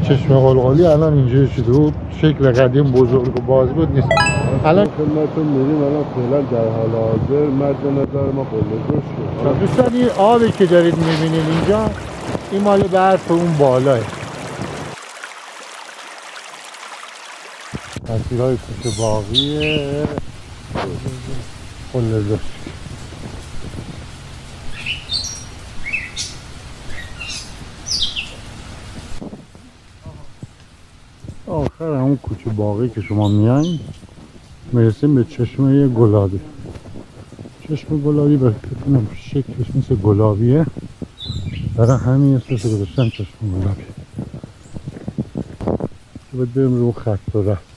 چشمه قلقلی الان اینجوری شده و شکل قدیم بزرگ و باز بود نیست. الان خدمتتون میریم الان فعلا در حال حاضر مد نظر ما قله‌گوش شد. دوستان این آبی که دارید میبینید اینجا این مال برف اون بالاه. مسیرهای کوچه باقیه قله‌گوش. آخر همون کوچه باقی که شما میایین میرسیم به چشمه گلابی. چشمه گلابی به فکر شکلش مثل گلابیه، برای همین اسمش گذاشتن چشمه گلابی که باید بریم رو خط و رفت.